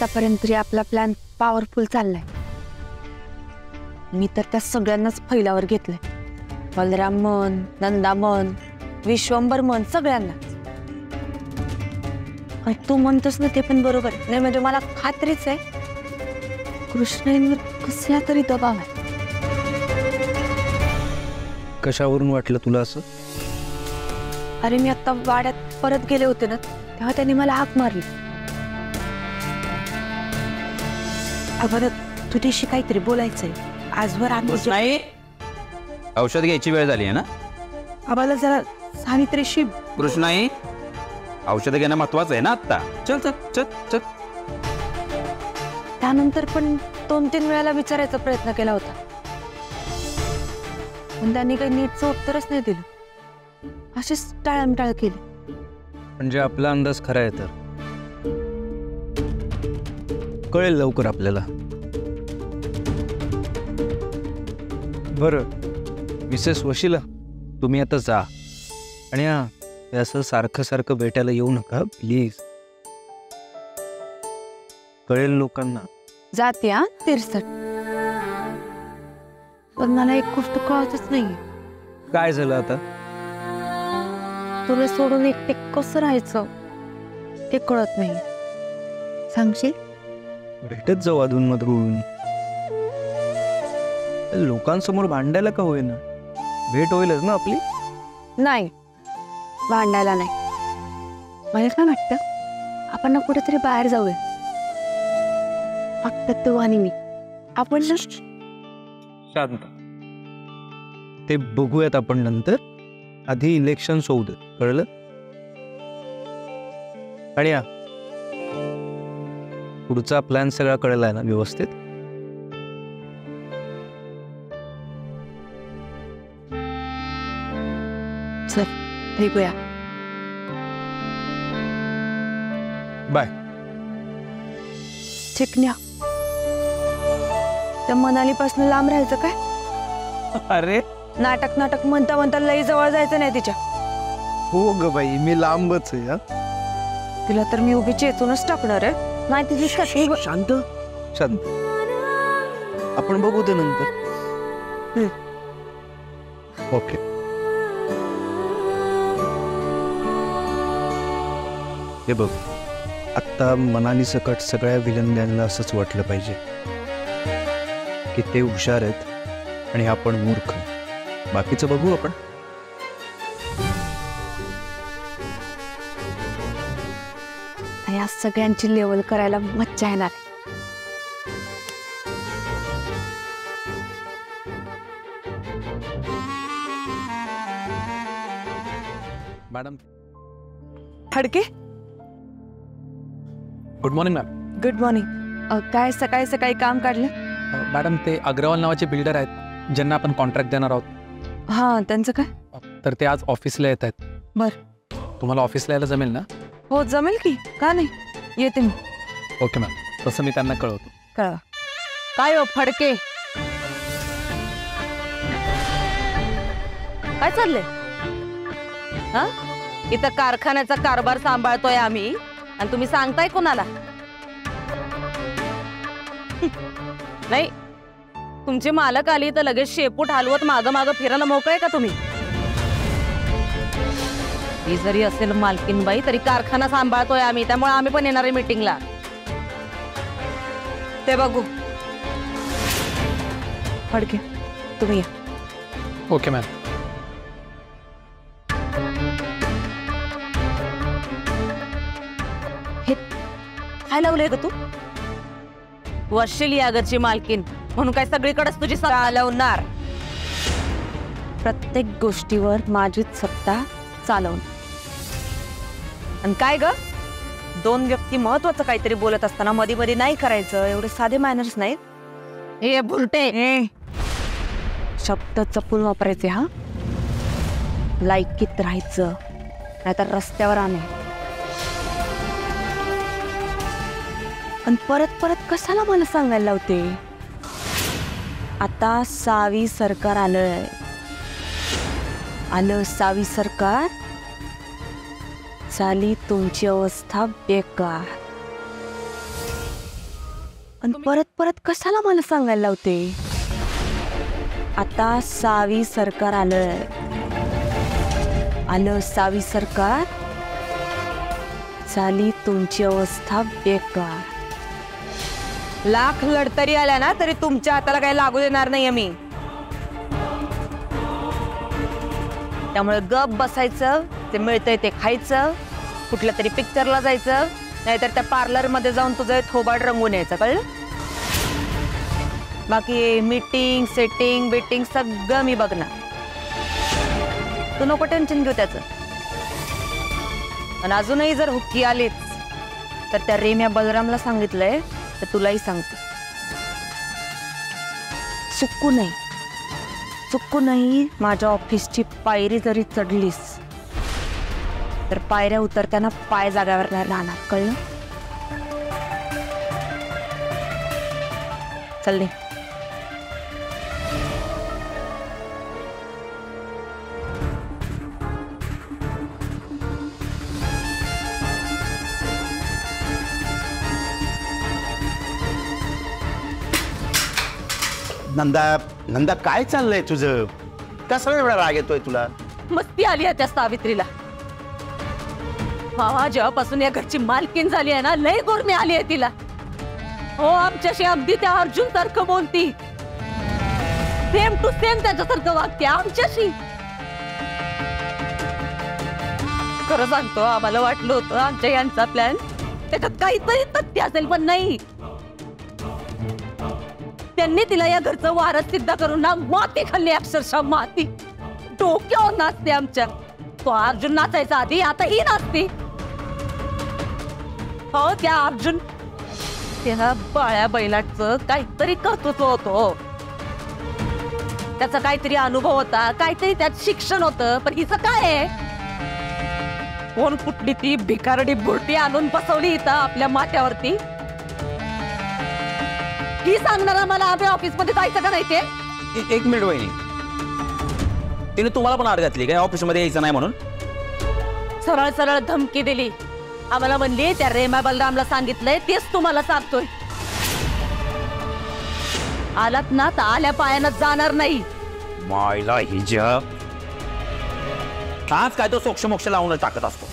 आतापर्यंत तरी आपला प्लॅन पॉवरफुल चाललाय. मी तर त्या सगळ्यांनाच फैलावर घेतलंय. बलराम मन, नंदा मन, विश्वंभर मन, सगळ्यांनाच. आणि तू म्हणतोस ना ते पण बरोबर नाही. म्हणजे मला खात्रीच आहे कृष्णाईंवर कसला तरी दबाव आहे. कशावरून वाटलं तुला असं? अरे मी आता वाड्यात परत गेले होते ना, तेव्हा त्यांनी मला हाक मारली. अगं तुझ्याशी काहीतरी बोलायचंय. आजवर आम्ही नाही, औषध घ्यायची वेळ झाली आहे ना. आम्हाला जरा सावित्रीशी. कृष्णाई, औषध घेणं महत्वाचं आहे ना आता. चल चल चल चल. त्यानंतर पण 2-3 वेळेला विचारायचा प्रयत्न केला होता, पण त्यांनी काही नीटचं उत्तरच नाही दिलं. अशीच टाळमटाळ केली. म्हणजे आपला अंदाज खरा आहे तर कळेल लवकर आपल्याला. बरं मिसेस वशिला, तुम्ही आता जा. आणि असं सारखं सारखं भेटायला येऊ नका प्लीज. कळेल लोकांना. जाते हा तिरसट. पण मला एक गोष्ट कळतच नाहीये. काय झालं आता? तुला सोडून एकटे कसं राहायचं ते कळत नाही. सांगशील? भेटत जाऊ अधूनमधून. लोकांसमोर भांडायला का होईना, भेट होईलच ना आपली. नाही, भांडायला नाही. मला काय वाटतं आपण ना कुठेतरी बाहेर जाऊया. फक्त तू आणि मी. आपण ना शांत. ते बघूयात आपण नंतर. आधी इलेक्शन होऊ दे, कळलं? आणि पुढचा प्लॅन सगळा कळला आहे ना व्यवस्थित? चल भेटूया. बाय. चिकन्या, त्या मनालीपासून लांब राहायचं काय? अरे नाटक नाटक म्हणता म्हणता लई जवळ जायचं नाही तिच्या. हो ग बाई, मी लांबच आहे. तिला तर मी उभी चेचूनच टाकणार आहे. नाही तिची शांत शांत. आपण बघू ते नंतर. ओके. हे बघ, आत्ता मनाली सकट सगळ्या विलंद्यांना असंच वाटलं पाहिजे की ते हुशार आहेत आणि आपण मूर्ख. बाकीचं बघू आपण. या सगळ्यांची लेवल करायला मज्जा येणार. Madam. Phadke, good morning ma'am. Good morning. काय सकाळी सकाळी काम काढलं? मॅडम ते अग्रवाल नावाचे बिल्डर आहेत ज्यांना आपण कॉन्ट्रॅक्ट देणार आहोत. हां, त्यांचं काय? तर ते आज ऑफिसला येत आहेत. बर. तुम्हाला ऑफिसला यायला जमेल ना? हो जमेल की, का नाही, येते मी. ओके मॅम, तसं मी त्यांना कळवतो. कळवा. काय हो फडके, काय चाललंय? हा, इथं कारखान्याचा कारभार सांभाळतोय आम्ही आणि तुम्ही सांगताय कोणाला? नाही, तुमची मालक आली तर लगेच शेपूट हलवत मागं मागं फिरायला मोकळे का तुम्ही? ती जरी असेल मालकीनबाई तरी कारखाना सांभाळतोय आम्ही, त्यामुळे आम्ही पण येणार आहे मीटिंगला. ते बघू. फडके तुम्ही या. Okay ma'am. हे काय लावलंय ग तू? वशिल यागरची मालकीन म्हणून काय सगळीकडेच तुझी सत्ता लावणार? प्रत्येक गोष्टीवर माझीच सत्ता चालवणार. आणि काय ग, दोन व्यक्ती महत्वाचं काहीतरी बोलत असताना मध्ये मध्ये नाही करायचं. एवढे साधे मॅनर्स नाहीत. हे बुलटे, शब्द जपून वापरायचे. हा, लायकीत राहायचं, नाहीतर रस्त्यावर आणे. पण परत परत कशाला मला सांगायला लावते? आता सावी सरकार आलंय. आलं सावी सरकार, झाली तुमची अवस्था बेकार. आणि परत परत कशाला मला सांगायला लावते? आता सावी सरकार आलं सावी सरकार, झाली तुमची अवस्था बेकार. लाख लढतरी आल्या ना तरी तुमच्या हाताला काही लागू देणार नाहीये मी. त्यामुळे गप बसायचं, ते मिळतंय ते खायचं, कुठल्या तरी पिक्चरला जायचं, नाहीतर त्या पार्लर मध्ये जाऊन तुझं थोबाड रंगून यायचं, कळलं? बाकी मीटिंग सेटिंग बिटिंग सगळं मी बघणार. तू नको टेन्शन घेऊ त्याचं. आणि अजूनही जर हुक्की आलीच तर त्या रेम्या बलरामला सांगितलंय तर तुलाही सांगते. चुकू नाही माझ्या ऑफिसची पायरी जरी चढलीस तर पायऱ्या उतरताना पाय जागावर नाही राहणार, कळलं? चल दे. नंदा काय चाललंय तुझं? कसा एवढा राग येतोय तुला? मस्ती आली आहे त्या सावित्रीला. मावा जेव्हापासून या घरची मालकीन झाली आहे ना, लय गोरमी आली आहे तिला. हो, आमच्याशी अगदी त्या अर्जुन सारखं बोलती, सेम टू सेम त्याच्यासारखं वागते आमच्याशी. खरं सांगतो, आम्हाला वाटलं होतं आमच्या यांचा प्लॅन त्याच्यात काहीतरी तथ्य असेल, पण नाही. त्यांनी तिला या घरचं वारस सिद्ध करून ना माती खाल्ली, अक्षरशः माती. डोक्यावर नाचते आमच्या. तो अर्जुन नाचायचा आधी, आता ही नाचते. हो, त्या अर्जुन त्या बाळ्या बैलाचं काहीतरी कर्तृत्व होतं. त्याचा काहीतरी अनुभव होता, काहीतरी त्यात शिक्षण होतं. पण हिचं काय आहे? कोण कुठली ती भिकारडी बुरटी आणून बसवली इथं आपल्या माथ्यावरती. ही सांगणार मला आम्ही ऑफिस मध्ये जायचं का नाही ते? एक मिनिट वहिनी, तिने तुम्हाला पण आड घातली काय ऑफिस मध्ये यायचं नाही म्हणून? सरळ सरळ धमकी दिली आम्हाला. म्हणली त्या रेमा बलरामला सांगितलंय तेच तुम्हाला सांगतोय. आलात ना तर आल्या पायानं जाणार नाही. मायला हिजा आज काय तो सोक्ष मोक्ष लावून टाकत असतो.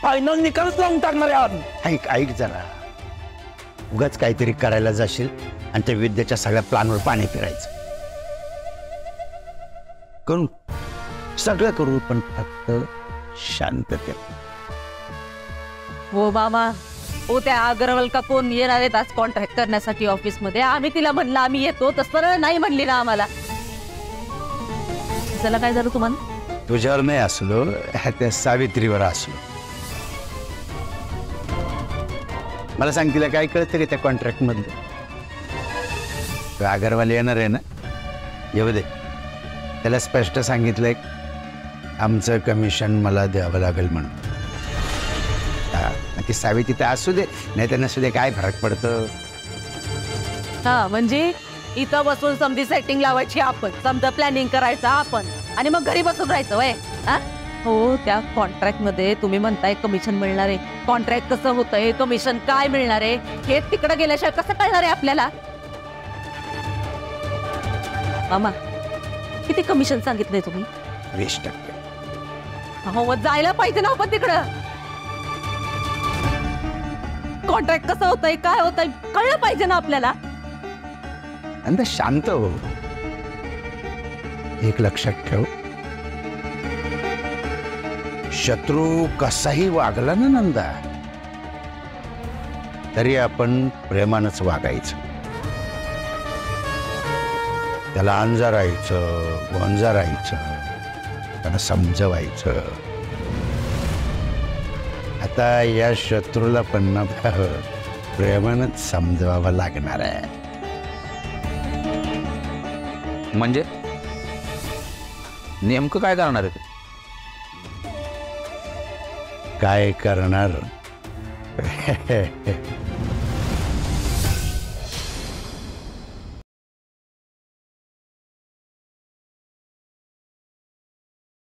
फायनल निकालच लावून टाकणार यार. ऐक जरा, उगाच काहीतरी करायला जाशील आणि त्या विद्येच्या सगळ्या प्लॅनवर पाणी फिरायचं. करू, सगळं करू, पण फक्त शांततेत. हो मामा, हो त्या अग्रवाल का कोण येणार आहेत आज कॉन्ट्रॅक्ट करण्यासाठी ऑफिस मध्ये. आम्ही तिला म्हणलं आम्ही येतो, तर सरळ नाही म्हणली ना आम्हाला. चला, काय झालं तुम्हाला? तुझ्यावर नाही असलो, त्या सावित्रीवर असलो. मला सांग, तिला काय कळतं रे त्या कॉन्ट्रॅक्ट मधलं? अगरवाल येणार आहे ना, येऊ दे. त्याला स्पष्ट सांगितलंय आमचं कमिशन मला द्यावं लागेल म्हणून. ती सावी तिथे असू दे नाही तर नसू दे, काय फरक पडतं? हा, म्हणजे इथं बसून समधी सेटिंग लावायची आपण, समजा प्लॅनिंग करायचं आपण, आणि मग घरी बसून राहायचं वय. हो, त्या कॉन्ट्रॅक्ट मध्ये तुम्ही म्हणताय कमिशन मिळणार आहे. कॉन्ट्रॅक्ट कसं होतंय, कमिशन काय मिळणार आहे, हे तिकडे गेल्याशिवाय कसं कळणार आहे आपल्याला? मामा, किती कमिशन सांगितलंय तुम्ही? 20%. हो, जायला पाहिजे ना आपण तिकडं. कॉन्ट्रॅक्ट कसं होतंय, काय होतंय कळलं पाहिजे ना आपल्याला. नंदा शांत हो. एक लक्षात ठेव, शत्रू कसाही वागला ना नंदा, तरी आपण प्रेमानंच वागायचं. त्याला अंजारायचं, वंजारायचं, त्याला समजवायचं. आता या शत्रूला पण ना प्रेमानंच समजवावं लागणार आहे. म्हणजे नेमकं काय करणार आहे? काय करणार?